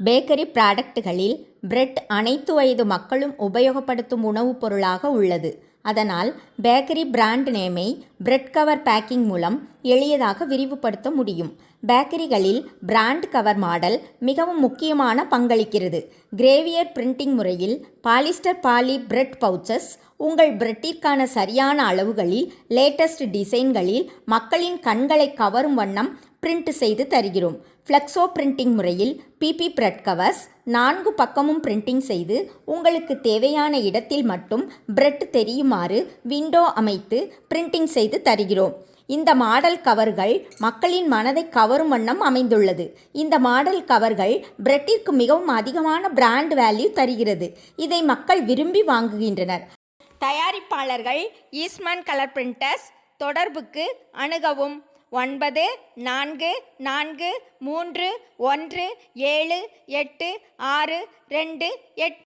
Bakery ப்ராடக்ட்களில் bread அனைத்து வயது மக்களும் உபயோகப்படுத்தும் உணவுப் பொருளாக உள்ளது. அதனால் பேக்கரி பிராண்ட் நேமை பிரெட் கவர் பேக்கிங் மூலம் எளியதாக விரிவுபடுத்த முடியும். பேக்கரிகளில் பிராண்ட் கவர் மாடல் மிகவும் முக்கியமான பங்களிக்கிறது. கிரேவியர் பிரிண்டிங் முறையில் பாலிஸ்டர் பாலி பிரெட் பவுச்சஸ் உங்கள் பிரெட்டிற்கான சரியான அளவுகளில் லேட்டஸ்ட் டிசைன்களில் மக்களின் கண்களை கவரும் வண்ணம் பிரிண்ட் செய்து தருகிறோம். ஃப்ளெக்ஸோ பிரிண்டிங் முறையில் பிபி பிரெட் கவர்ஸ் 4 பக்கமும் பிரிண்டிங் செய்து உங்களுக்கு தேவையான இடத்தில் மட்டும் பிரெட் தெரியுமாறு விண்டோ அமைத்து பிரிண்டிங் செய்து தருகிறோம். இந்த மாடல் கவர்கள் மக்களின் மனதை கவரும் வண்ணம் அமைந்துள்ளது. இந்த மாடல் கவர்கள் பிரெட்டிற்கு மிகவும் அதிகமான பிராண்ட் வேல்யூ தருகிறது. இதை மக்கள் விரும்பி வாங்குகின்றனர். தயாரிப்பாளர்கள் ஈஸ்ட்மன் கலர் பிரிண்டர்ஸ். தொடர்புக்கு அணுகவும் 9443178628.